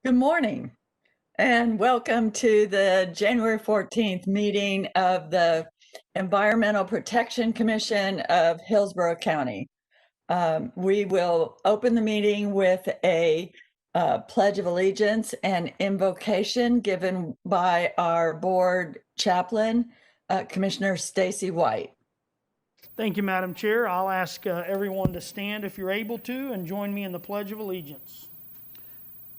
Good morning and welcome to the January 14th meeting of the Environmental Protection Commission of Hillsborough County. We will open the meeting with a Pledge of Allegiance and invocation given by our board chaplain, Commissioner Stacy White. Thank you, Madam Chair. I'll ask everyone to stand if you're able to and join me in the Pledge of Allegiance.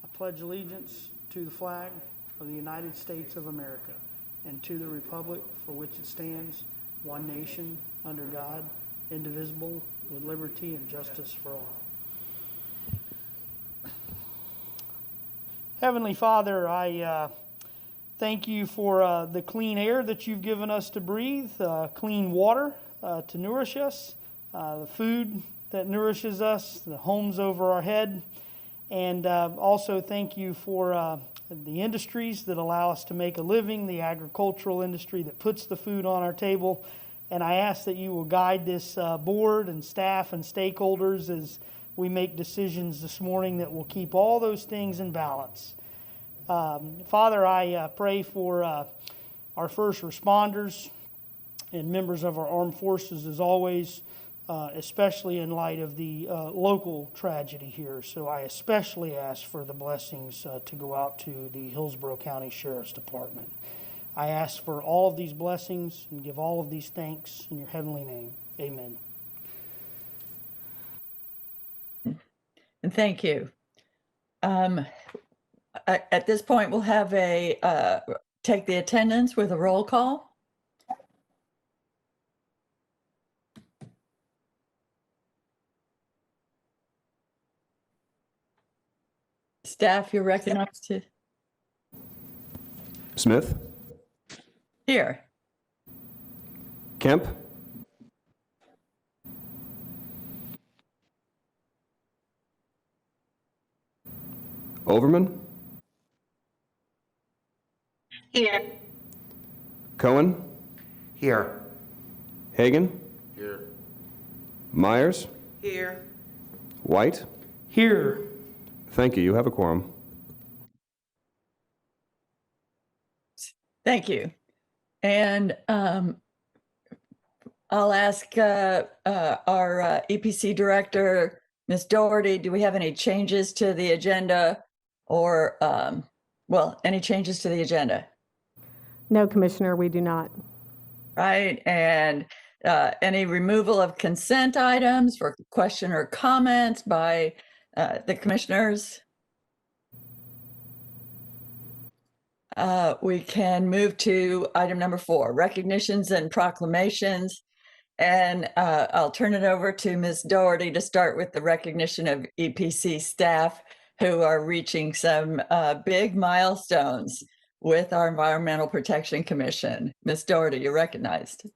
I pledge allegiance to the flag of the United States of America and to the republic for which it stands, one nation, under God, indivisible, with liberty and justice for all. Heavenly Father, I thank you for the clean air that you've given us to breathe, clean water to nourish us, the food that nourishes us, the homes over our head, and also thank you for the industries that allow us to make a living, the agricultural industry that puts the food on our table. And I ask that you will guide this board and staff and stakeholders as we make decisions this morning that will keep all those things in balance. Father, I pray for our first responders and members of our armed forces as always, especially in light of the local tragedy here. So I especially ask for the blessings to go out to the Hillsborough County Sheriff's Department. I ask for all of these blessings and give all of these thanks in your heavenly name. Amen. And thank you. At this point, we'll have take the attendance with a roll call. Staff, you're recognized to. Smith. Here. Kemp. Overman. Here. Cohen. Here. Hagan. Here. Myers. Here. White. Here. Thank you. You have a quorum. Thank you. And I'll ask our EPC director, Ms. Doherty, do we have any changes to the agenda or, any changes to the agenda? No, Commissioner, we do not. Right. And any removal of consent items for question or comments by the commissioners? We can move to item number 4, recognitions and proclamations. And I'll turn it over to Ms. Doherty to start with the recognition of EPC staff who are reaching some big milestones with our Environmental Protection Commission. Ms. Doherty, you're recognized.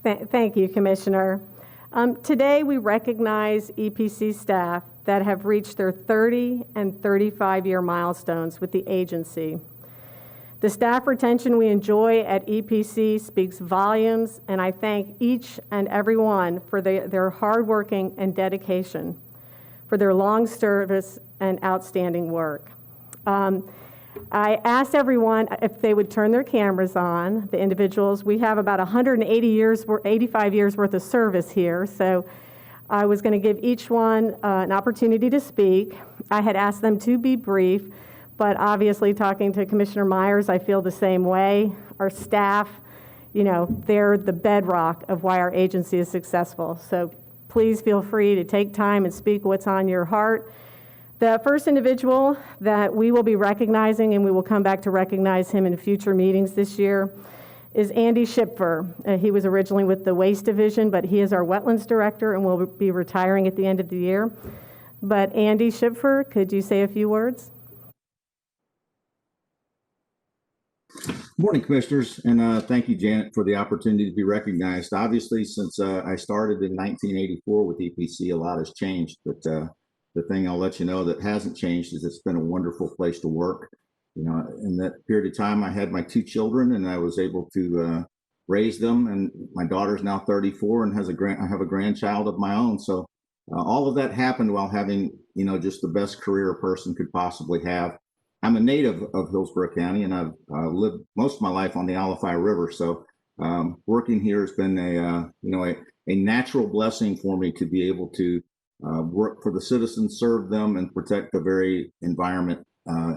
Thank you, Commissioner. Today, we recognize EPC staff that have reached their 30 and 35-year milestones with the agency. The staff retention we enjoy at EPC speaks volumes, and I thank each and every one for their hard working and dedication, for their long service and outstanding work. I asked everyone if they would turn their cameras on, the individuals. We have about 85 years worth of service here, so I was going to give each one an opportunity to speak. I had asked them to be brief, but obviously talking to Commissioner Myers, I feel the same way. Our staff, they're the bedrock of why our agency is successful. So please feel free to take time and speak what's on your heart. The first individual that we will be recognizing, and we will come back to recognize him in future meetings this year, is Andy Schipfer. He was originally with the Waste Division, but he is our Wetlands Director and will be retiring at the end of the year. But Andy Schipfer, could you say a few words? Good morning, Commissioners, and thank you, Janet, for the opportunity to be recognized. Obviously, since I started in 1984 with EPC, a lot has changed, but the thing I'll let you know that hasn't changed is it's been a wonderful place to work. In that period of time, I had my 2 children, and I was able to raise them. And my daughter's now 34 and I have a grandchild of my own. So all of that happened while having just the best career a person could possibly have. I'm a native of Hillsborough County, and I've lived most of my life on the Alafia River. So working here has been a natural blessing for me to be able to work for the citizens, serve them, and protect the very environment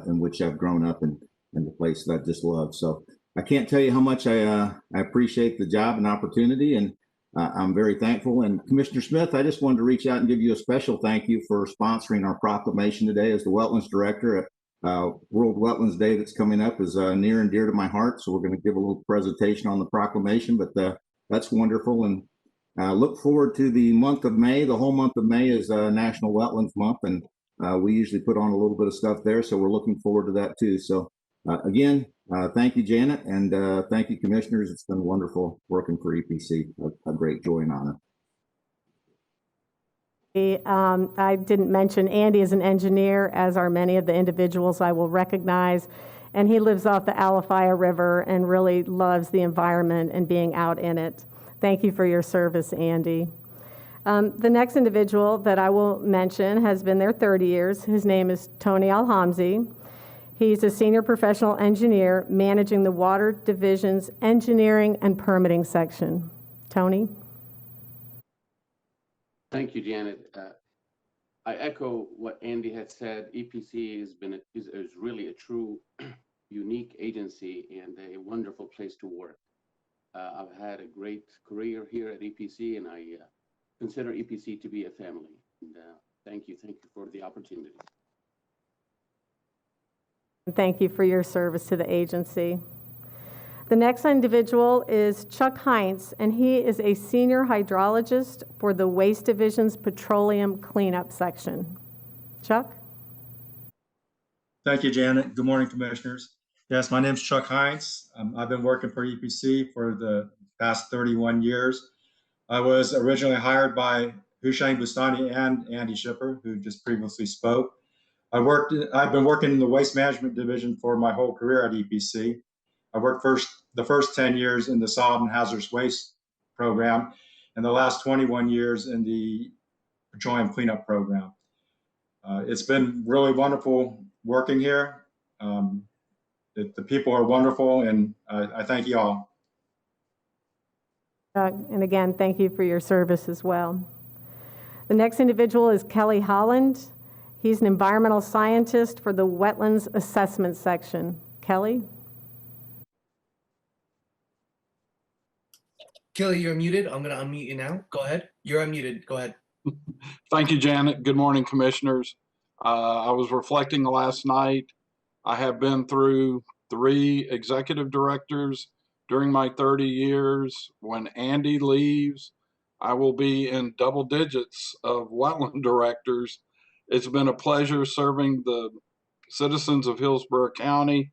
in which I've grown up and the place that I just love. So I can't tell you how much I appreciate the job and opportunity, and I'm very thankful. And Commissioner Smith, I just wanted to reach out and give you a special thank you for sponsoring our proclamation today as the Wetlands Director. World Wetlands Day that's coming up is near and dear to my heart, so we're going to give a little presentation on the proclamation, but that's wonderful. And look forward to the month of May. The whole month of May is National Wetlands Month, and we usually put on a little bit of stuff there, so we're looking forward to that too. So again, thank you, Janet, and thank you, Commissioners. It's been wonderful working for EPC. A great joy and honor. I didn't mention Andy is an engineer, as are many of the individuals I will recognize, and he lives off the Alafia River and really loves the environment and being out in it. Thank you for your service, Andy. The next individual that I will mention has been there 30 years. His name is Tony Alhamzi. He's a senior professional engineer managing the Water Division's engineering and permitting section. Tony? Thank you, Janet. I echo what Andy had said. EPC is really a true unique agency and a wonderful place to work. I've had a great career here at EPC, and I consider EPC to be a family. And thank you for the opportunity. Thank you for your service to the agency. The next individual is Chuck Heinz, and he is a senior hydrologist for the Waste Division's Petroleum Cleanup Section. Chuck? Thank you, Janet. Good morning, Commissioners. Yes, my name is Chuck Heinz. I've been working for EPC for the past 31 years. I was originally hired by Hushain Bustani and Andy Shipper, who just previously spoke. I've been working in the Waste Management Division for my whole career at EPC. I worked the first 10 years in the solid and hazardous waste program, and the last 21 years in the petroleum cleanup program. It's been really wonderful working here. The people are wonderful, and I thank you all. And again, thank you for your service as well. The next individual is Kelly Holland. He's an environmental scientist for the Wetlands Assessment Section. Kelly? Kelly, you're muted. I'm going to unmute you now. Go ahead. You're unmuted. Go ahead. Thank you, Janet. Good morning, Commissioners. I was reflecting last night. I have been through 3 executive directors during my 30 years. When Andy leaves, I will be in double digits of wetland directors. It's been a pleasure serving the citizens of Hillsborough County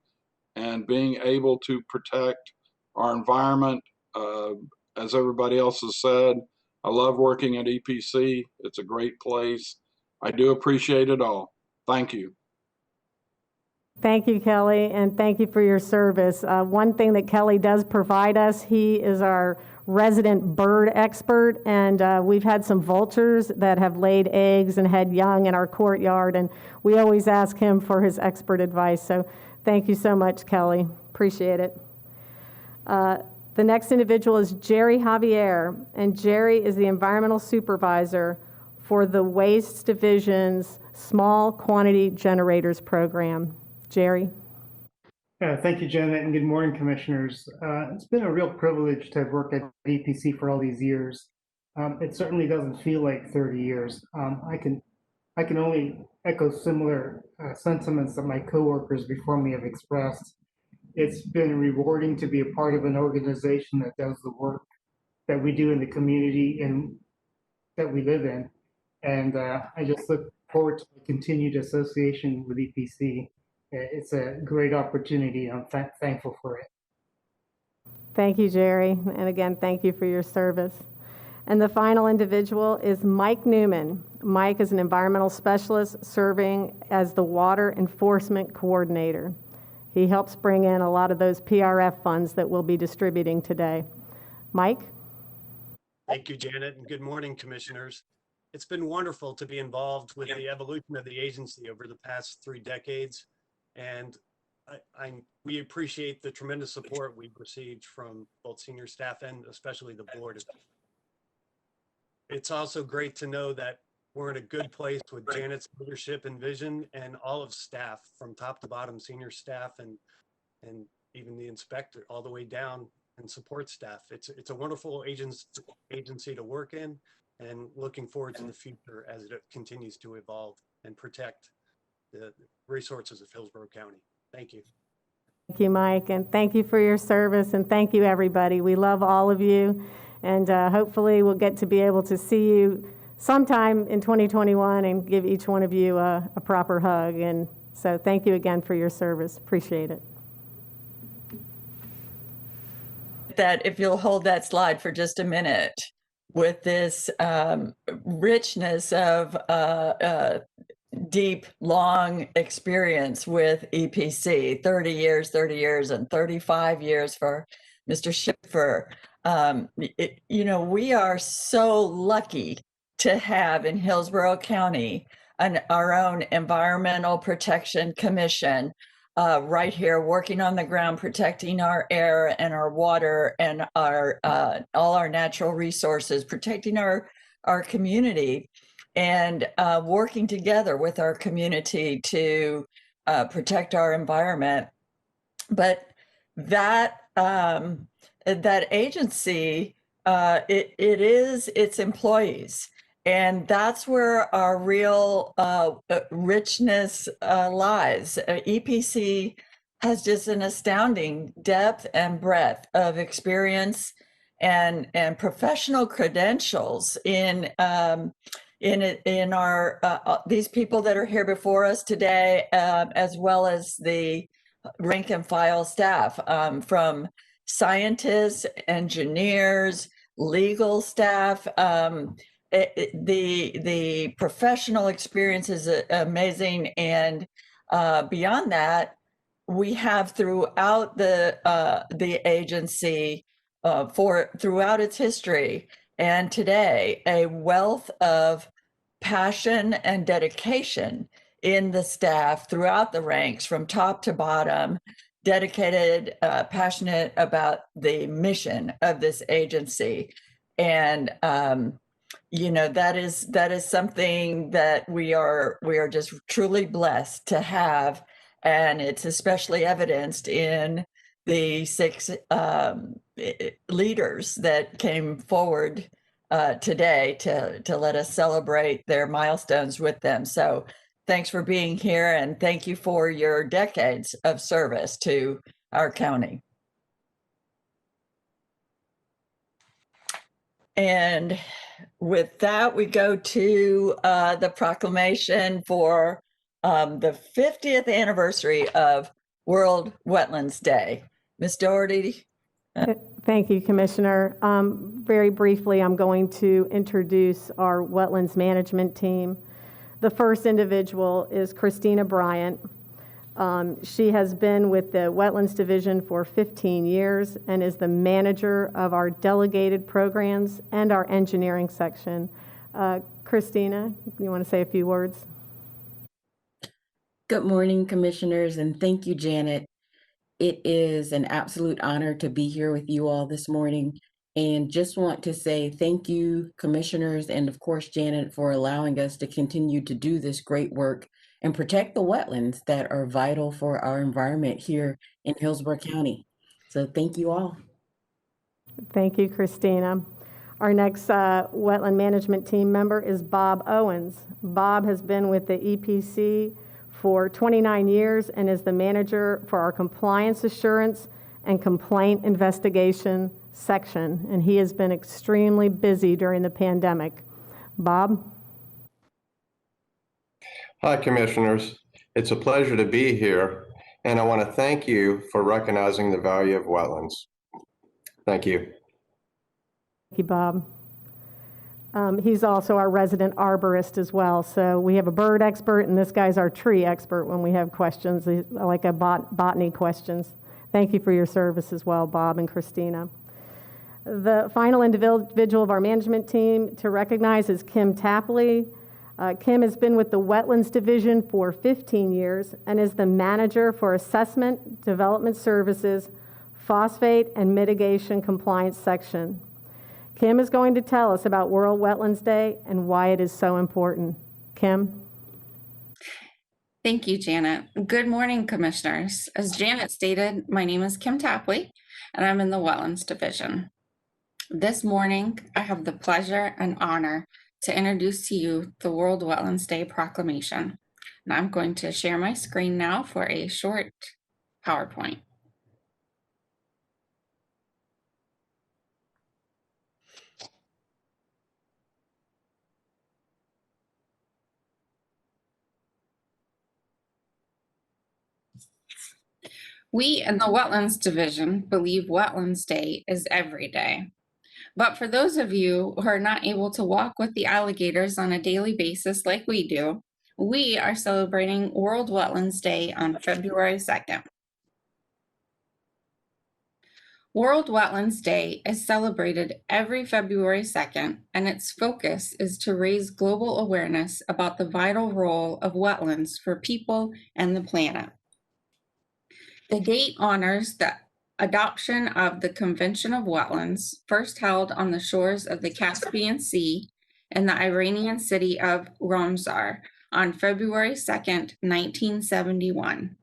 and being able to protect our environment. As everybody else has said, I love working at EPC. It's a great place. I do appreciate it all. Thank you. Thank you, Kelly, and thank you for your service. One thing that Kelly does provide us, he is our resident bird expert, and we've had some vultures that have laid eggs and had young in our courtyard, and we always ask him for his expert advice. So thank you so much, Kelly. Appreciate it. The next individual is Jerry Javier, and Jerry is the environmental supervisor for the Waste Division's Small Quantity Generators Program. Jerry? Thank you, Janet, and good morning, Commissioners. It's been a real privilege to work at EPC for all these years. It certainly doesn't feel like 30 years. I can only echo similar sentiments that my coworkers before me have expressed. It's been rewarding to be a part of an organization that does the work that we do in the community and that we live in. And I just look forward to the continued association with EPC. It's a great opportunity. I'm thankful for it. Thank you, Jerry. And again, thank you for your service. And the final individual is Mike Newman. Mike is an environmental specialist serving as the Water Enforcement Coordinator. He helps bring in a lot of those PRF funds that we'll be distributing today. Mike? Thank you, Janet, and good morning, Commissioners. it's been wonderful to be involved with the evolution of the agency over the past 3 decades. And we appreciate the tremendous support we've received from both senior staff and especially the board. It's also great to know that we're in a good place with Janet's leadership and vision, and all of staff from top to bottom, senior staff and even the inspector all the way down and support staff. It's a wonderful agency to work in, and looking forward to the future as it continues to evolve and protect the resources of Hillsborough County. Thank you. Thank you, Mike, and thank you for your service, and thank you, everybody. We love all of you, and hopefully we'll get to be able to see you sometime in 2021 and give each one of you a proper hug. And so thank you again for your service. Appreciate it. That if you'll hold that slide for just a minute, with this richness of deep, long experience with EPC, 30 years, and 35 years for Mr. Schiffer. We are so lucky to have in Hillsborough County our own Environmental Protection Commission right here, working on the ground, protecting our air and our water and our all our natural resources, protecting our community, and working together with our community to protect our environment. But that agency, it is its employees. And that's where our real richness lies. EPC has just an astounding depth and breadth of experience and professional credentials in our these people that are here before us today, as well as the rank and file staff, from scientists, engineers, legal staff. The professional experience is amazing, and beyond that, we have throughout the agency throughout its history and today a wealth of passion and dedication in the staff throughout the ranks, from top to bottom, dedicated, passionate about the mission of this agency, and that is something that we are just truly blessed to have, and it's especially evidenced in the 6 leaders that came forward today to let us celebrate their milestones with them. So thanks for being here, and thank you for your decades of service to our county. And with that, we go to the proclamation for the 50th anniversary of World Wetlands Day. Ms. Doherty. Thank you, Commissioner. Very briefly, I'm going to introduce our wetlands management team. The first individual is Christina Bryant. She has been with the Wetlands Division for 15 years and is the manager of our delegated programs and our engineering section. Christina, you want to say a few words? Good morning, Commissioners, and thank you, Janet. It is an absolute honor to be here with you all this morning, and just want to say thank you, Commissioners, and of course, Janet, for allowing us to continue to do this great work and protect the wetlands that are vital for our environment here in Hillsborough County. So thank you all. Thank you, Christina. Our next wetland management team member is Bob Owens. Bob has been with the EPC for 29 years and is the manager for our compliance assurance and complaint investigation section, and he has been extremely busy during the pandemic. Bob? Hi, Commissioners. It's a pleasure to be here, and I want to thank you for recognizing the value of wetlands. Thank you. Thank you, Bob. He's also our resident arborist as well. So we have a bird expert, and this guy's our tree expert when we have questions, like a botany questions. Thank you for your service as well, Bob and Christina. The final individual of our management team to recognize is Kim Tapley. Kim has been with the Wetlands Division for 15 years and is the manager for Assessment, Development Services, Phosphate, and Mitigation Compliance Section. Kim is going to tell us about World Wetlands Day and why it is so important. Kim? Thank you, Janet. Good morning, commissioners. As Janet stated, my name is Kim Tapley, and I'm in the Wetlands Division. This morning, I have the pleasure and honor to introduce to you the World Wetlands Day Proclamation. And I'm going to share my screen now for a short PowerPoint. We in the Wetlands Division believe Wetlands Day is every day. But for those of you who are not able to walk with the alligators on a daily basis like we do, we are celebrating World Wetlands Day on February 2nd. World Wetlands Day is celebrated every February 2nd, and its focus is to raise global awareness about the vital role of wetlands for people and the planet. The date honors the adoption of the Convention of Wetlands, first held on the shores of the Caspian Sea in the Iranian city of Ramsar on February 2nd, 1971.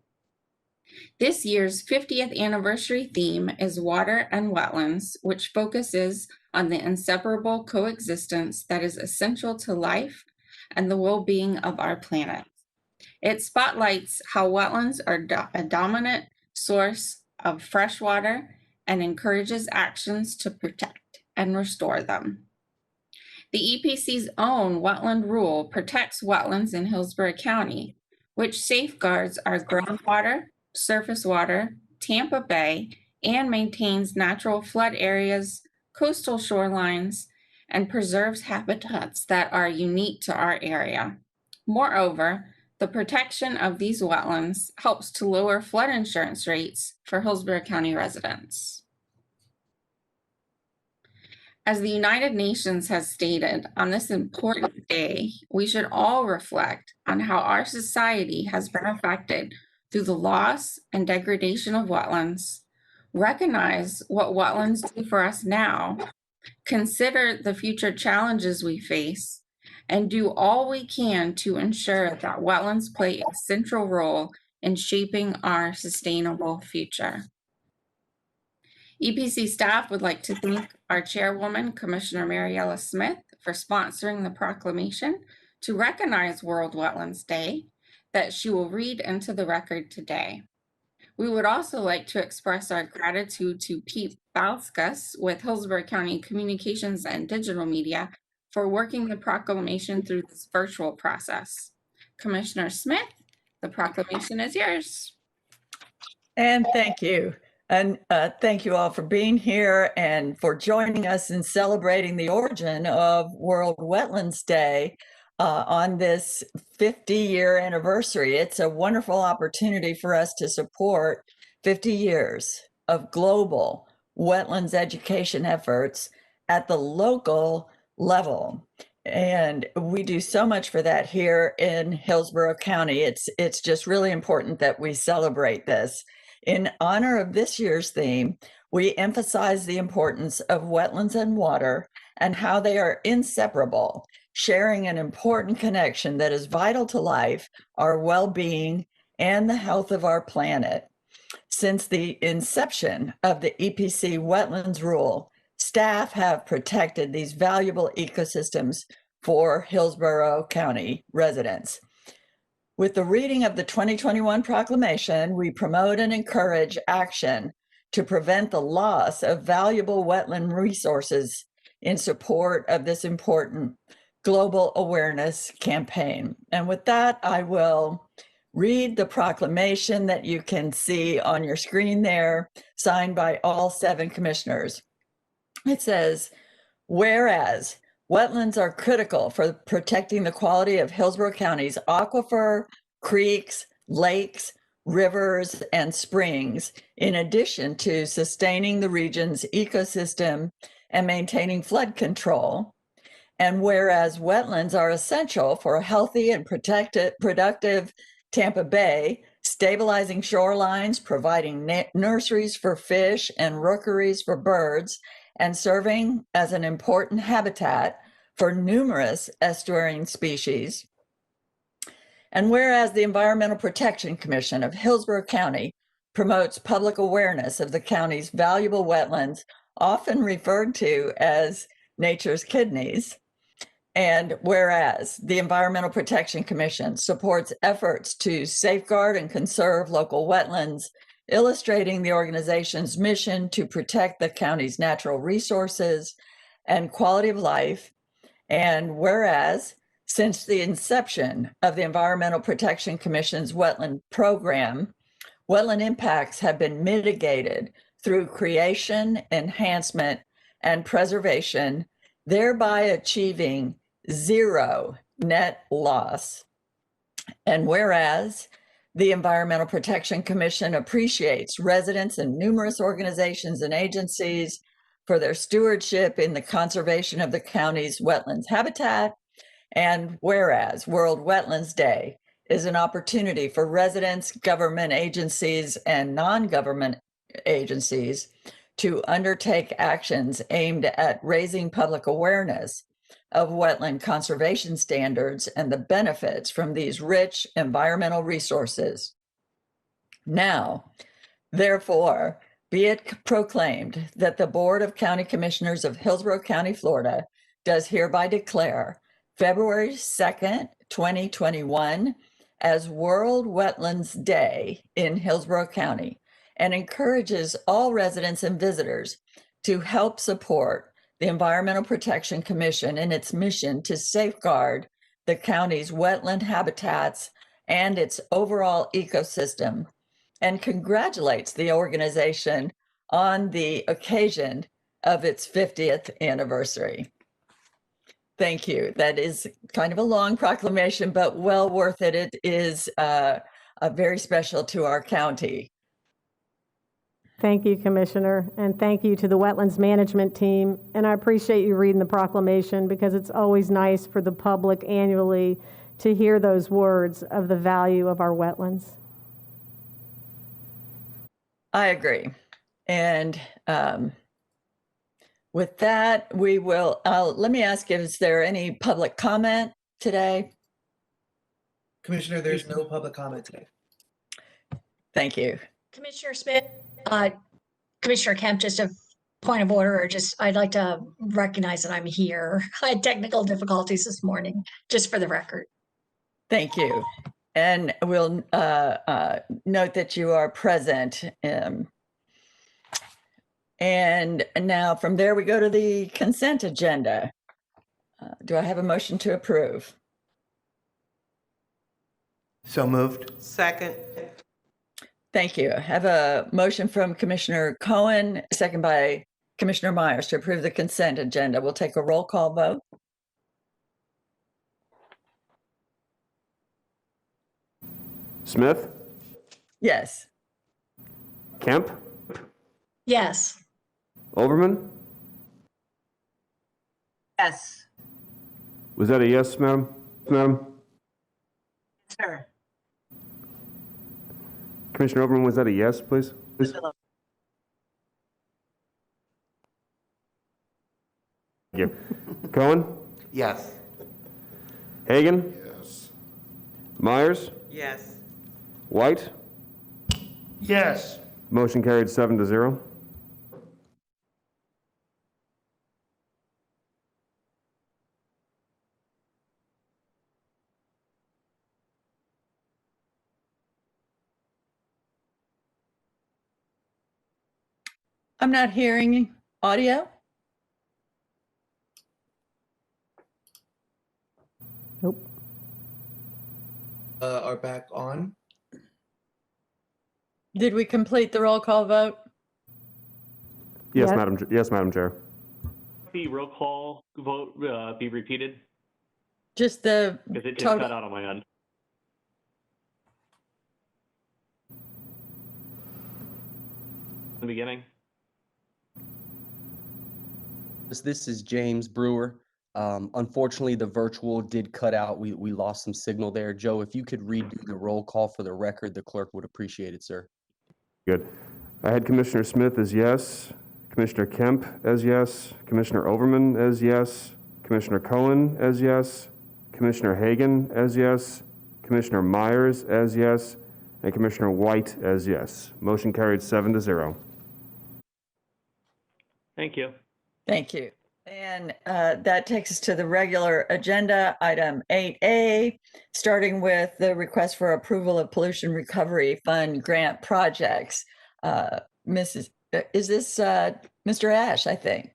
This year's 50th anniversary theme is Water and Wetlands, which focuses on the inseparable coexistence that is essential to life and the well-being of our planet. It spotlights how wetlands are a dominant source of fresh water and encourages actions to protect and restore them. The EPC's own wetland rule protects wetlands in Hillsborough County, which safeguards our groundwater, surface water, Tampa Bay, and maintains natural flood areas, coastal shorelines, and preserves habitats that are unique to our area. Moreover, the protection of these wetlands helps to lower flood insurance rates for Hillsborough County residents. As the United Nations has stated, on this important day, we should all reflect on how our society has been affected through the loss and degradation of wetlands, recognize what wetlands do for us now, consider the future challenges we face, and do all we can to ensure that wetlands play a central role in shaping our sustainable future. EPC staff would like to thank our chairwoman, Commissioner Mariella Smith, for sponsoring the proclamation to recognize World Wetlands Day that she will read into the record today. We would also like to express our gratitude to Pete Bauskas with Hillsborough County Communications and Digital Media for working the proclamation through this virtual process. Commissioner Smith, the proclamation is yours. And thank you. And thank you all for being here and for joining us in celebrating the origin of World Wetlands Day on this 50-year anniversary. It's a wonderful opportunity for us to support 50 years of global wetlands education efforts at the local level. And we do so much for that here in Hillsborough County. It's just really important that we celebrate this. In honor of this year's theme, we emphasize the importance of wetlands and water and how they are inseparable, sharing an important connection that is vital to life, our well-being, and the health of our planet. Since the inception of the EPC Wetlands Rule, staff have protected these valuable ecosystems for Hillsborough County residents. With the reading of the 2021 proclamation, we promote and encourage action to prevent the loss of valuable wetland resources in support of this important global awareness campaign. And with that, I will read the proclamation that you can see on your screen there, signed by all 7 commissioners. It says, whereas wetlands are critical for protecting the quality of Hillsborough County's aquifer, creeks, lakes, rivers, and springs, in addition to sustaining the region's ecosystem and maintaining flood control. And whereas wetlands are essential for a healthy and productive Tampa Bay, stabilizing shorelines, providing nurseries for fish and rookeries for birds, and serving as an important habitat for numerous estuarine species. And whereas the Environmental Protection Commission of Hillsborough County promotes public awareness of the county's valuable wetlands, often referred to as nature's kidneys. And whereas the Environmental Protection Commission supports efforts to safeguard and conserve local wetlands, illustrating the organization's mission to protect the county's natural resources and quality of life. And whereas since the inception of the Environmental Protection Commission's wetland program, wetland impacts have been mitigated through creation, enhancement, and preservation, thereby achieving zero net loss. And whereas the Environmental Protection Commission appreciates residents and numerous organizations and agencies for their stewardship in the conservation of the county's wetlands habitat, and whereas World Wetlands Day is an opportunity for residents, government agencies, and non-government agencies to undertake actions aimed at raising public awareness of wetland conservation standards and the benefits from these rich environmental resources. Now, therefore, be it proclaimed that the Board of County Commissioners of Hillsborough County, Florida, does hereby declare February 2nd, 2021 as World Wetlands Day in Hillsborough County, and encourages all residents and visitors to help support the Environmental Protection Commission in its mission to safeguard the county's wetland habitats and its overall ecosystem, and congratulates the organization on the occasion of its 50th anniversary. Thank you. That is kind of a long proclamation, but well worth it. It is very special to our county. Thank you, Commissioner, and thank you to the Wetlands Management Team. And I appreciate you reading the proclamation because it's always nice for the public annually to hear those words of the value of our wetlands. I agree. And with that, we will, let me ask, is there any public comment today? Commissioner, there's no public comment today. Thank you. Commissioner Smith, Commissioner Kemp, just a point of order, or just I'd like to recognize that I'm here. I had technical difficulties this morning, just for the record. Thank you. And we'll note that you are present. And now from there, we go to the consent agenda. Do I have a motion to approve? So moved. Second. Thank you. I have a motion from Commissioner Cohen, second by Commissioner Myers to approve the consent agenda. We'll take a roll call vote. Smith? Yes. Kemp? Yes. Overman? Yes. Was that a yes, ma'am? Sir. Commissioner Overman, was that a yes, please? Thank you. Cohen? Yes. Hagan? Yes. Myers? Yes. White? Yes. Motion carried 7-0. I'm not hearing audio. Nope. Are back on. Did we complete the roll call vote? Yes, Yes. Madam Chair. The roll call vote be repeated? Just the Because it just total. cut out on my end. The beginning? This is James Brewer. Unfortunately, the virtual did cut out. We lost some signal there. Joe, if you could redo the roll call for the record, the clerk would appreciate it, sir. Good. I had Commissioner Smith as yes, Commissioner Kemp as yes, Commissioner Overman as yes, Commissioner Cohen as yes, Commissioner Hagan as yes, Commissioner Myers as yes, and Commissioner White as yes. Motion carried 7-0. Thank you. Thank you. And that takes us to the regular agenda, item 8A, starting with the request for approval of pollution recovery fund grant projects. Is this Mr. Ash, I think?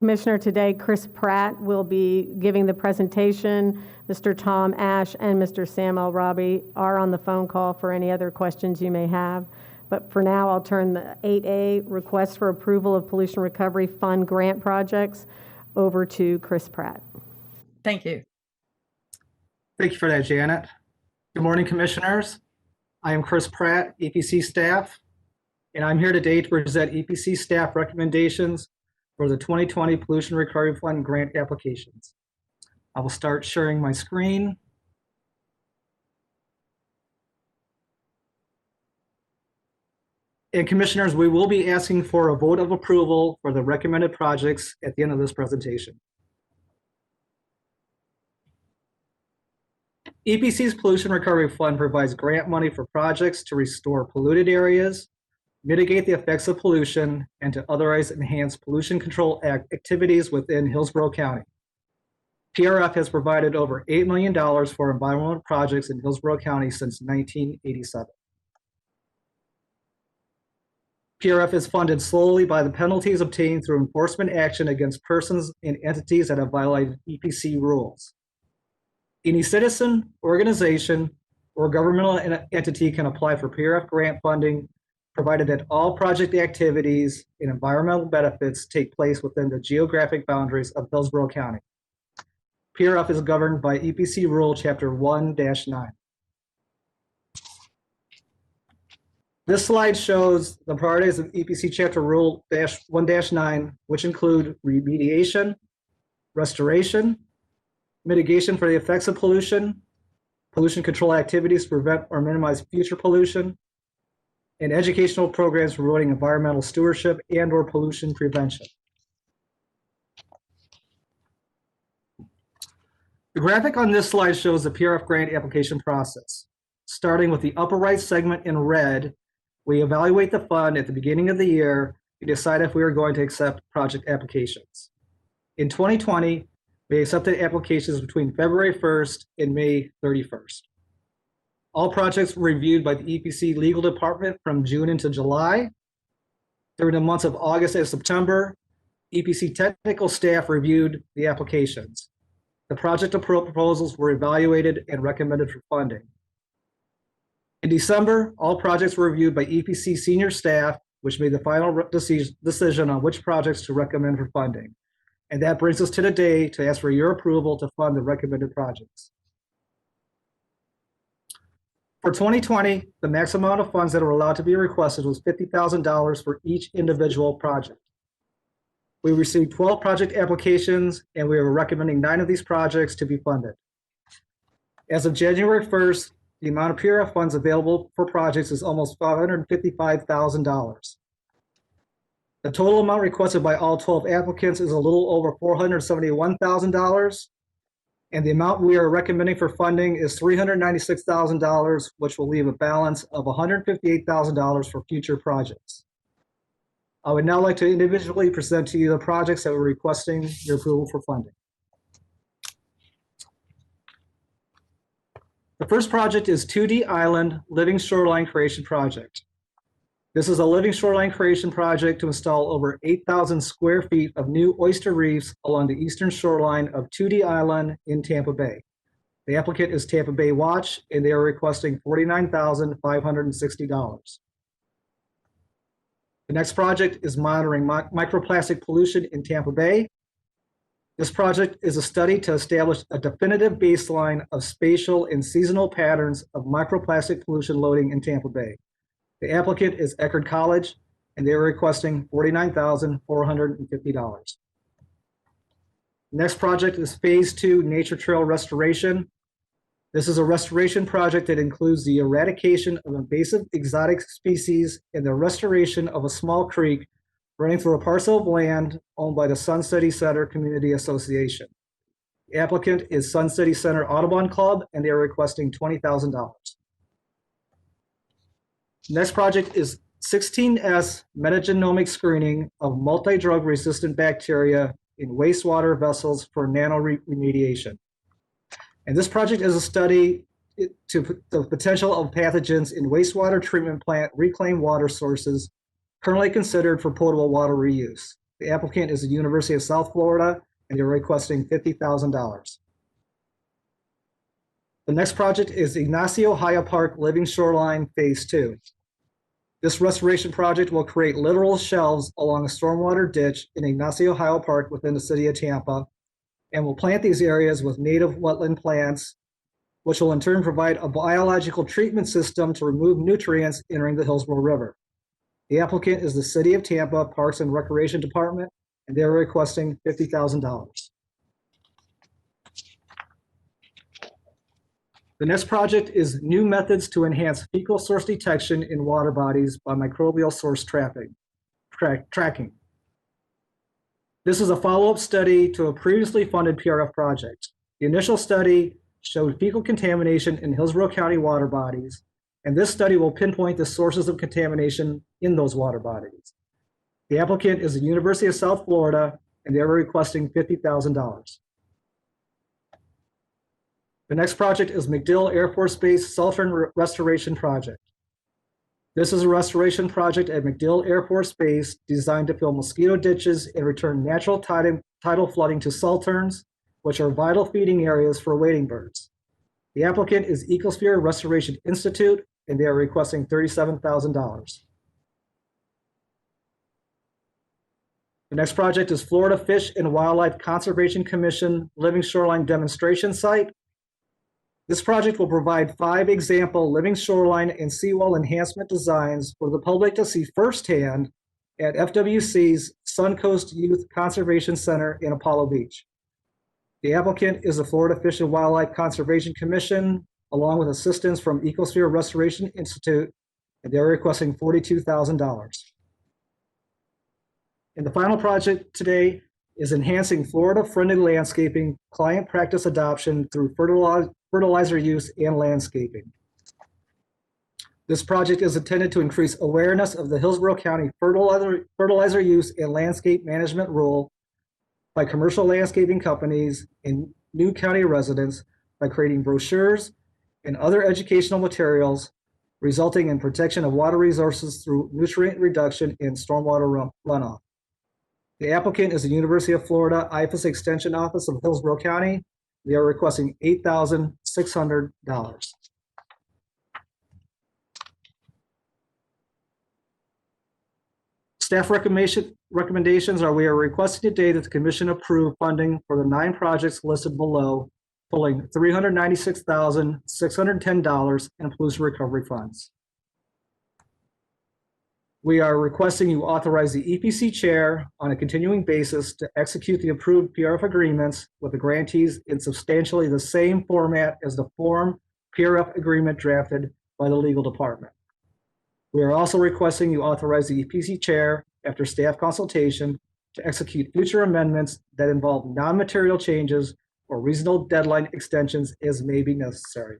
Commissioner, today Chris Pratt will be giving the presentation. Mr. Tom Ash and Mr. Sam El-Rabi are on the phone call for any other questions you may have. But for now, I'll turn the 8A, request for approval of pollution recovery fund grant projects, over to Chris Pratt. Thank you. Thank you for that, Janet. Good morning, commissioners. I am Chris Pratt, EPC staff, and I'm here today to present EPC staff recommendations for the 2020 Pollution Recovery Fund grant applications. I will start sharing my screen. And commissioners, we will be asking for a vote of approval for the recommended projects at the end of this presentation. EPC's Pollution Recovery Fund provides grant money for projects to restore polluted areas, mitigate the effects of pollution, and to otherwise enhance pollution control activities within Hillsborough County. PRF has provided over $8 million for environmental projects in Hillsborough County since 1987. PRF is funded solely by the penalties obtained through enforcement action against persons and entities that have violated EPC rules. Any citizen, organization, or governmental entity can apply for PRF grant funding, provided that all project activities and environmental benefits take place within the geographic boundaries of Hillsborough County. PRF is governed by EPC Rule Chapter 1-9. This slide shows the priorities of EPC Chapter Rule 1-9, which include remediation, restoration, mitigation for the effects of pollution, pollution control activities to prevent or minimize future pollution, and educational programs promoting environmental stewardship and/or pollution prevention. The graphic on this slide shows the PRF grant application process. Starting with the upper right segment in red, we evaluate the fund at the beginning of the year to decide if we are going to accept project applications. In 2020, we accepted applications between February 1st and May 31st. All projects were reviewed by the EPC legal department from June into July. During the months of August and September, EPC technical staff reviewed the applications. The project proposals were evaluated and recommended for funding. In December, all projects were reviewed by EPC senior staff, which made the final decision on which projects to recommend for funding. And that brings us to today to ask for your approval to fund the recommended projects. For 2020, the maximum amount of funds that were allowed to be requested was $50,000 for each individual project. We received 12 project applications, and we are recommending 9 of these projects to be funded. As of January 1st, the amount of PRF funds available for projects is almost $555,000. The total amount requested by all 12 applicants is a little over $471,000. And the amount we are recommending for funding is $396,000, which will leave a balance of $158,000 for future projects. I would now like to individually present to you the projects that we're requesting your approval for funding. The first project is 2D Island Living Shoreline Creation Project. This is a living shoreline creation project to install over 8,000 square feet of new oyster reefs along the eastern shoreline of 2D Island in Tampa Bay. The applicant is Tampa Bay Watch, and they are requesting $49,560. The next project is monitoring microplastic pollution in Tampa Bay. This project is a study to establish a definitive baseline of spatial and seasonal patterns of microplastic pollution loading in Tampa Bay. The applicant is Eckerd College, and they are requesting $49,450. Next project is Phase 2 Nature Trail Restoration. This is a restoration project that includes the eradication of invasive exotic species and the restoration of a small creek running through a parcel of land owned by the Sun City Center Community Association. The applicant is Sun City Center Audubon Club, and they are requesting $20,000. Next project is 16S metagenomic screening of multi-drug resistant bacteria in wastewater vessels for remediation. And this project is a study to the potential of pathogens in wastewater treatment plant reclaimed water sources currently considered for potable water reuse. The applicant is the University of South Florida, and they're requesting $50,000. The next project is Ignacio Haya Park Living Shoreline Phase 2. This restoration project will create literal shelves along a stormwater ditch in Ignacio Haya Park within the city of Tampa, and will plant these areas with native wetland plants, which will in turn provide a biological treatment system to remove nutrients entering the Hillsborough River. The applicant is the City of Tampa Parks and Recreation Department, and they're requesting $50,000. The next project is new methods to enhance fecal source detection in water bodies by microbial source tracking. This is a follow-up study to a previously funded PRF project. The initial study showed fecal contamination in Hillsborough County water bodies, and this study will pinpoint the sources of contamination in those water bodies. The applicant is the University of South Florida, and they're requesting $50,000. The next project is MacDill Air Force Base Saltern Restoration Project. This is a restoration project at MacDill Air Force Base designed to fill mosquito ditches and return natural tidal flooding to salterns, which are vital feeding areas for wading birds. The applicant is Ecosphere Restoration Institute, and they are requesting $37,000. The next project is Florida Fish and Wildlife Conservation Commission Living Shoreline Demonstration Site. This project will provide 5 example living shoreline and seawall enhancement designs for the public to see firsthand at FWC's Suncoast Youth Conservation Center in Apollo Beach. The applicant is the Florida Fish and Wildlife Conservation Commission, along with assistance from Ecosphere Restoration Institute, and they're requesting $42,000. And the final project today is enhancing Florida-friendly landscaping client practice adoption through fertilizer use and landscaping. This project is intended to increase awareness of the Hillsborough County fertilizer use and landscape management rule by commercial landscaping companies and new county residents by creating brochures and other educational materials, resulting in protection of water resources through nutrient reduction and stormwater runoff. The applicant is the University of Florida IFAS Extension Office of Hillsborough County. They are requesting $8,600. Staff recommendations are we are requesting today that the commission approve funding for the 9 projects listed below, totaling $396,610 in pollution recovery funds. We are requesting you authorize the EPC chair on a continuing basis to execute the approved PRF agreements with the grantees in substantially the same format as the form PRF agreement drafted by the legal department. We are also requesting you authorize the EPC chair, after staff consultation, to execute future amendments that involve non-material changes or reasonable deadline extensions as may be necessary.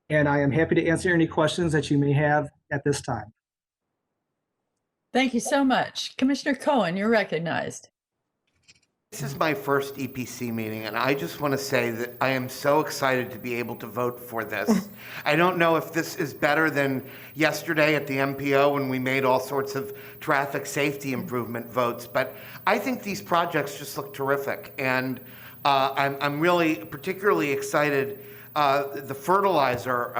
And I am happy to answer any questions that you may have at this time. Thank you so much. Commissioner Cohen, you're recognized. This is my first EPC meeting, and I just want to say that I am so excited to be able to vote for this. I don't know if this is better than yesterday at the MPO when we made all sorts of traffic safety improvement votes, but I think these projects just look terrific. And I'm really particularly excited the fertilizer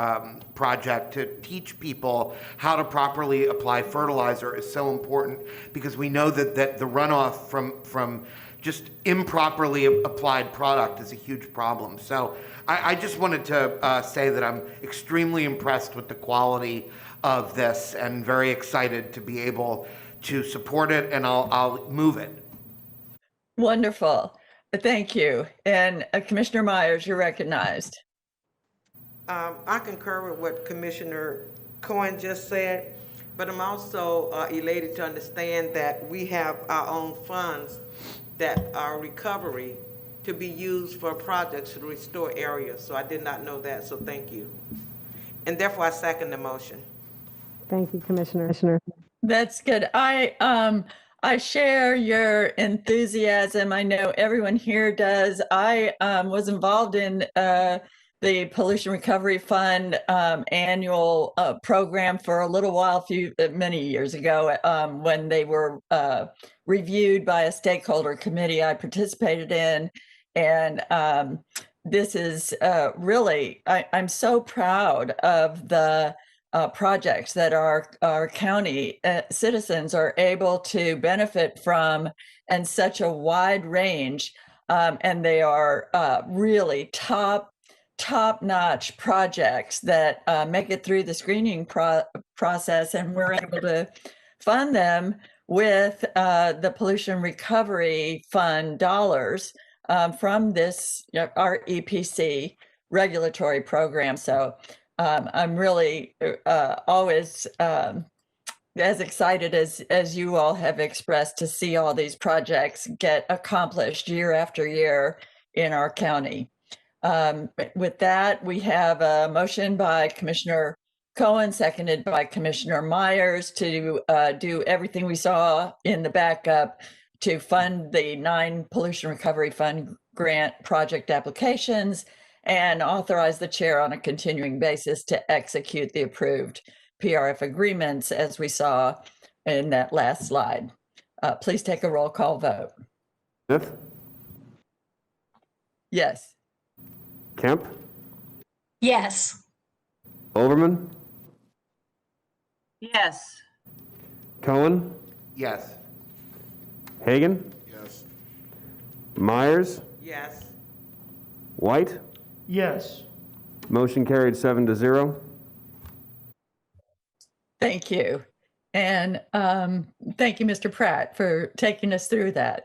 project to teach people how to properly apply fertilizer is so important, because we know that the runoff from just improperly applied product is a huge problem. So I just wanted to say that I'm extremely impressed with the quality of this and very excited to be able to support it, and I'll move it. Wonderful. Thank you. And Commissioner Myers, you're recognized. I concur with what Commissioner Cohen just said, but I'm also elated to understand that we have our own funds that are recovery to be used for projects to restore areas. So I did not know that, so thank you. And therefore I second the motion. Thank you, Commissioner. That's good. I share your enthusiasm. I know everyone here does. I was involved in the Pollution Recovery Fund annual program for a little while, many years ago, when they were reviewed by a stakeholder committee I participated in. And this is really, I'm so proud of the projects that our county citizens are able to benefit from, and such a wide range. And they are really top-notch projects that make it through the screening process, and we're able to fund them with the Pollution Recovery Fund dollars from this, our EPC regulatory program. So I'm really always as excited as you all have expressed to see all these projects get accomplished year after year in our county. With that, we have a motion by Commissioner Cohen, seconded by Commissioner Myers, to do everything we saw in the backup to fund the 9 Pollution Recovery Fund grant project applications and authorize the chair on a continuing basis to execute the approved PRF agreements as we saw in that last slide. Please take a roll call vote. Smith? Yes. Kemp? Yes. Overman? Yes. Cohen? Yes. Hagan? Yes. Myers? Yes. White? Yes. Motion carried 7-0. Thank you. And thank you, Mr. Pratt, for taking us through that.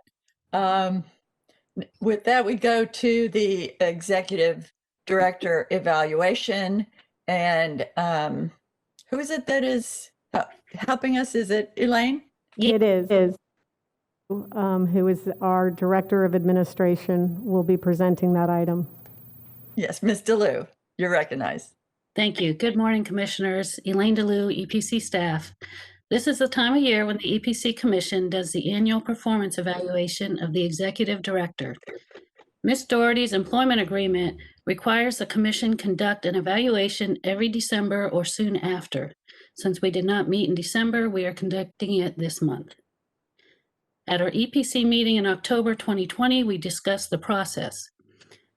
With that, we go to the executive director evaluation. And who is it that is helping us? Is it Elaine? It is. Who is our Director of Administration, will be presenting that item. Yes, Ms. DeLu, you're recognized. Thank you. Good morning, Commissioners. Elaine DeLu, EPC staff. This is the time of year when the EPC Commission does the annual performance evaluation of the Executive Director. Ms. Doherty's employment agreement requires the Commission conduct an evaluation every December or soon after. Since we did not meet in December, we are conducting it this month. At our EPC meeting in October 2020, we discussed the process.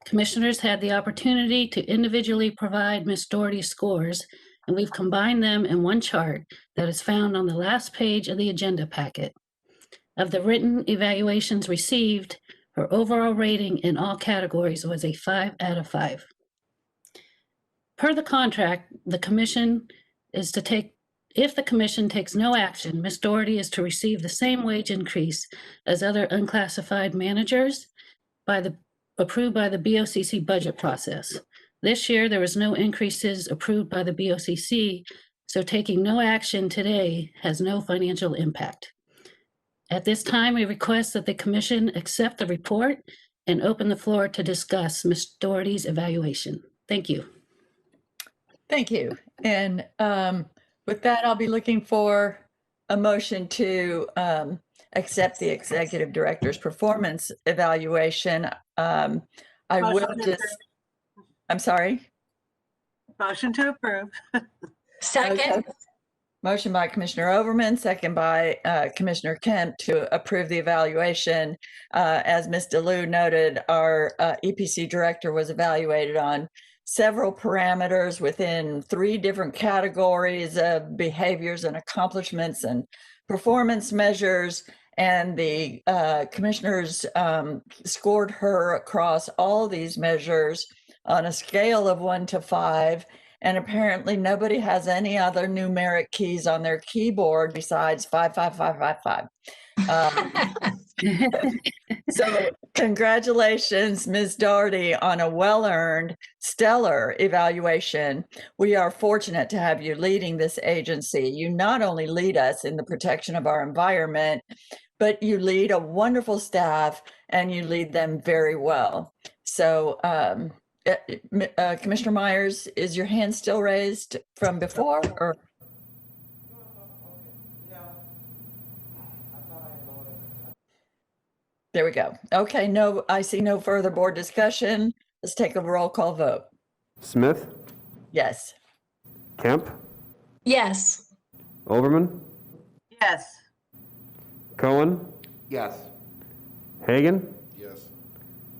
Commissioners had the opportunity to individually provide Ms. Doherty's scores, and we've combined them in one chart that is found on the last page of the agenda packet. Of the written evaluations received, her overall rating in all categories was a 5 out of 5. Per the contract, the Commission is to take, if the Commission takes no action, Ms. Doherty is to receive the same wage increase as other unclassified managers approved by the BOCC budget process. This year, there was no increases approved by the BOCC, so taking no action today has no financial impact. At this time, we request that the Commission accept the report and open the floor to discuss Ms. Doherty's evaluation. Thank you. Thank you. And with that, I'll be looking for a motion to accept the Executive Director's performance evaluation. I will just, I'm sorry? Motion to approve. Second. Okay. Motion by Commissioner Overman, second by Commissioner Kemp to approve the evaluation. As Ms. DeLu noted, our EPC director was evaluated on several parameters within 3 different categories of behaviors and accomplishments and performance measures. And the commissioners scored her across all these measures on a scale of 1 to 5. And apparently nobody has any other numeric keys on their keyboard besides 5, 5, 5, 5, 5. So congratulations, Ms. Doherty, on a well-earned, stellar evaluation. We are fortunate to have you leading this agency. You not only lead us in the protection of our environment, but you lead a wonderful staff and you lead them very well. So Commissioner Myers, is your hand still raised from before or? There we go. Okay, no, I see no further board discussion. Let's take a roll call vote. Smith, Yes. Kemp, Yes. Overman, Yes. Cohen, Yes. Hagan, Yes.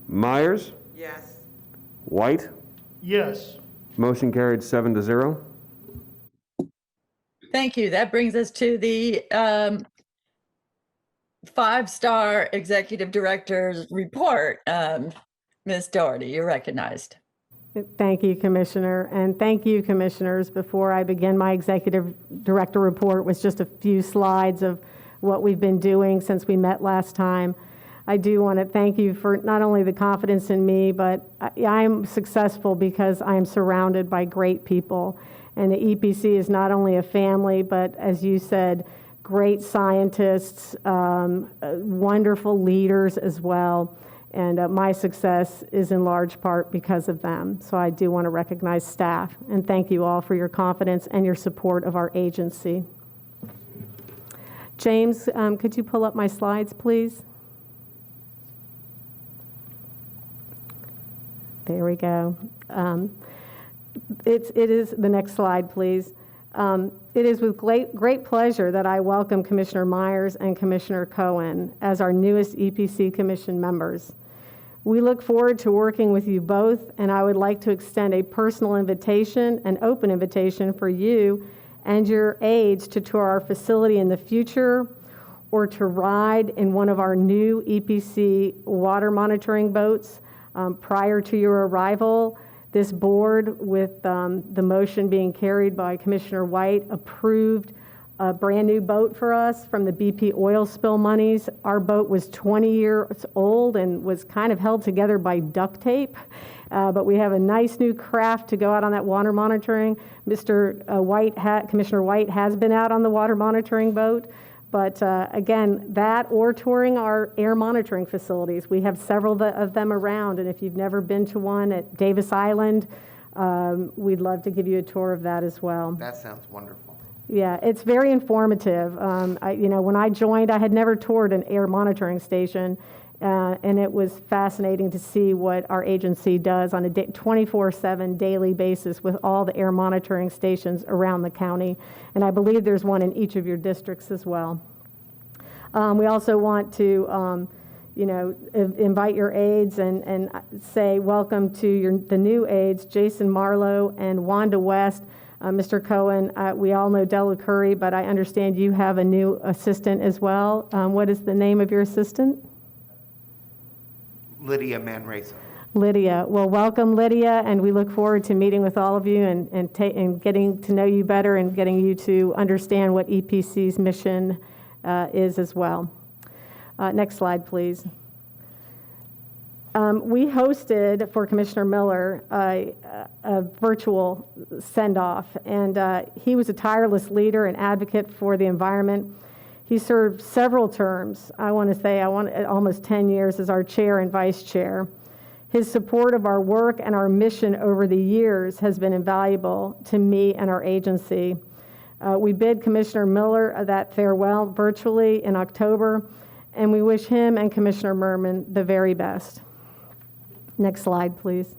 Myers, Yes. White. Yes. Motion carried 7-0. Thank you. That brings us to the 5-star executive director's report. Ms. Doherty, you're recognized. Thank you, Commissioner, and thank you, Commissioners. Before I begin my executive director report with just a few slides of what we've been doing since we met last time, I do want to thank you for not only the confidence in me, but I'm successful because I'm surrounded by great people. And the EPC is not only a family, but as you said, great scientists, wonderful leaders as well. And my success is in large part because of them. So I do want to recognize staff and thank you all for your confidence and your support of our agency. James, could you pull up my slides, please? There we go. It is the next slide, please. It is with great pleasure that I welcome Commissioner Myers and Commissioner Cohen as our newest EPC Commission members. We look forward to working with you both, and I would like to extend a personal invitation, an open invitation for you and your aides to tour our facility in the future or to ride in one of our new EPC water monitoring boats prior to your arrival. This board, with the motion being carried by Commissioner White, approved a brand new boat for us from the BP oil spill monies. Our boat was 20 years old and was kind of held together by duct tape. But we have a nice new craft to go out on that water monitoring. Commissioner White has been out on the water monitoring boat. But again, that or touring our air monitoring facilities. We have several of them around, and if you've never been to one at Davis Island, we'd love to give you a tour of that as well. That sounds wonderful. Yeah, it's very informative. When I joined, I had never toured an air monitoring station, and it was fascinating to see what our agency does on a 24/7 daily basis with all the air monitoring stations around the county. And I believe there's one in each of your districts as well. We also want to, invite your aides and say welcome to the new aides, Jason Marlowe and Wanda West. Mr. Cohen, we all know Della Curry, but I understand you have a new assistant as well. What is the name of your assistant? Lydia Manresa. Lydia. Well, welcome, Lydia, and we look forward to meeting with all of you and getting to know you better and getting you to understand what EPC's mission is as well. Next slide, please. We hosted for Commissioner Miller a virtual send-off, and he was a tireless leader and advocate for the environment. He served several terms. I want to say almost 10 years as our chair and vice chair. His support of our work and our mission over the years has been invaluable to me and our agency. We bid Commissioner Miller that farewell virtually in October, and we wish him and Commissioner Merman the very best. Next slide, please.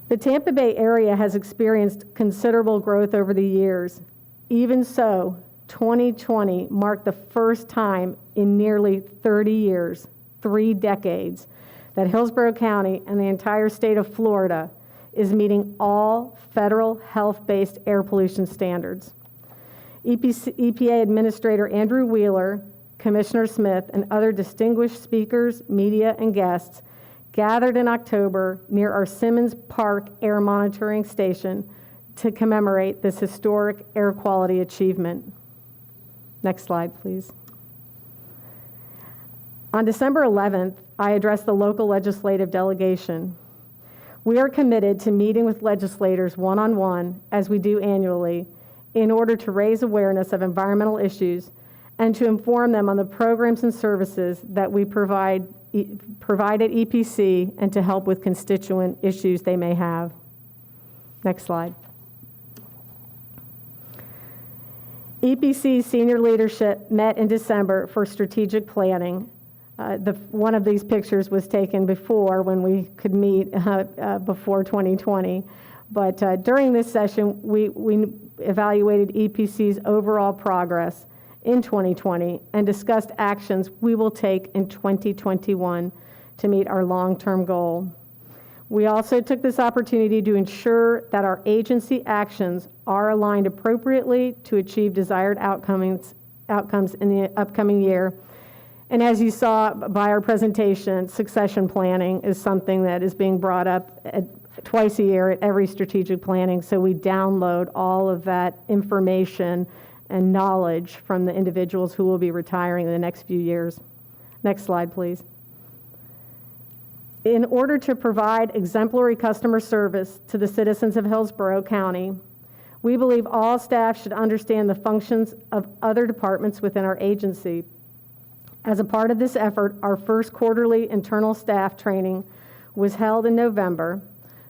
The Tampa Bay area has experienced considerable growth over the years. Even so, 2020 marked the first time in nearly 30 years, 3 decades, that Hillsborough County and the entire state of Florida is meeting all federal health-based air pollution standards. EPA Administrator Andrew Wheeler, Commissioner Smith, and other distinguished speakers, media, and guests gathered in October near our Simmons Park Air Monitoring Station to commemorate this historic air quality achievement. Next slide, please. On December 11th, I addressed the local legislative delegation. We are committed to meeting with legislators one-on-one, as we do annually, in order to raise awareness of environmental issues and to inform them on the programs and services that we provide at EPC and to help with constituent issues they may have. Next slide. EPC's senior leadership met in December for strategic planning. One of these pictures was taken before, when we could meet before 2020. But during this session, we evaluated EPC's overall progress in 2020 and discussed actions we will take in 2021 to meet our long-term goal. We also took this opportunity to ensure that our agency actions are aligned appropriately to achieve desired outcomes in the upcoming year. And as you saw by our presentation, succession planning is something that is being brought up twice a year at every strategic planning. So we download all of that information and knowledge from the individuals who will be retiring in the next few years. Next slide, please. In order to provide exemplary customer service to the citizens of Hillsborough County, we believe all staff should understand the functions of other departments within our agency. As a part of this effort, our first quarterly internal staff training was held in November.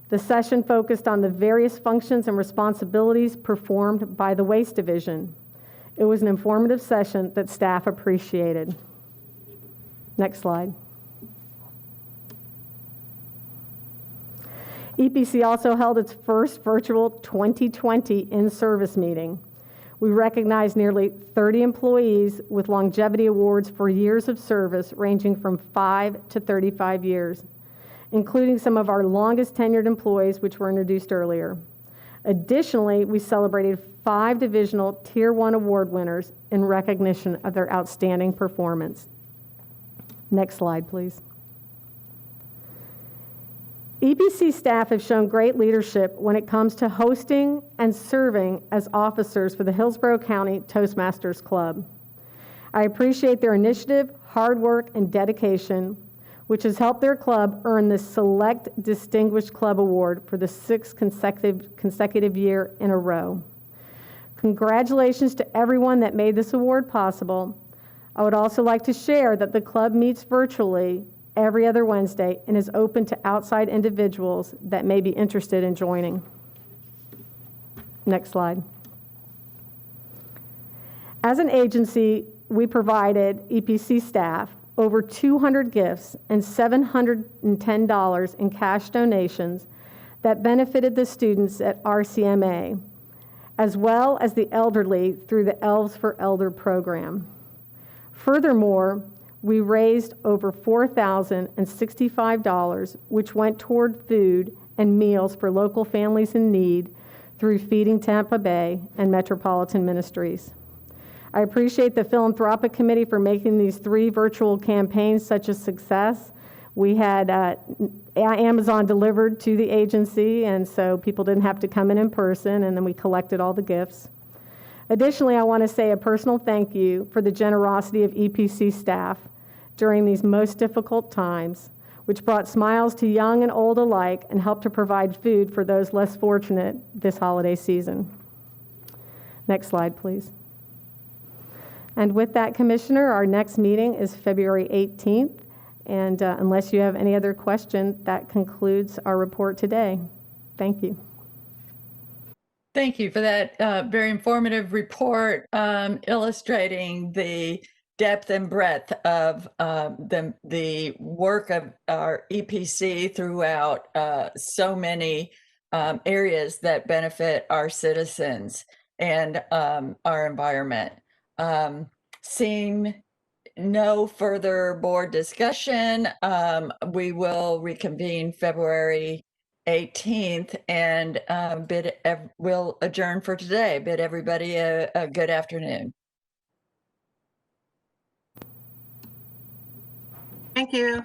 The session focused on the various functions and responsibilities performed by the Waste Division. It was an informative session that staff appreciated. Next slide. EPC also held its first virtual 2020 in-service meeting. We recognized nearly 30 employees with longevity awards for years of service ranging from 5 to 35 years, including some of our longest tenured employees, which were introduced earlier. Additionally, we celebrated 5 divisional Tier 1 award winners in recognition of their outstanding performance. Next slide, please. EPC staff have shown great leadership when it comes to hosting and serving as officers for the Hillsborough County Toastmasters Club. I appreciate their initiative, hard work, and dedication, which has helped their club earn the Select Distinguished Club Award for the 6th consecutive year in a row. Congratulations to everyone that made this award possible. I would also like to share that the club meets virtually every other Wednesday and is open to outside individuals that may be interested in joining. Next slide. As an agency, we provided EPC staff over 200 gifts and $710 in cash donations that benefited the students at RCMA, as well as the elderly through the Elves for Elder program. Furthermore, we raised over $4,065, which went toward food and meals for local families in need through Feeding Tampa Bay and Metropolitan Ministries. I appreciate the Philanthropic Committee for making these 3 virtual campaigns such a success. We had Amazon delivered to the agency, and so people didn't have to come in person, and then we collected all the gifts. Additionally, I want to say a personal thank you for the generosity of EPC staff during these most difficult times, which brought smiles to young and old alike and helped to provide food for those less fortunate this holiday season. Next slide, please. And with that, Commissioner, our next meeting is February 18th. And unless you have any other question, that concludes our report today. Thank you. Thank you for that very informative report illustrating the depth and breadth of the work of our EPC throughout so many areas that benefit our citizens and our environment. Seeing no further board discussion, we will reconvene February 18th and we'll adjourn for today. Bid everybody a good afternoon. Thank you.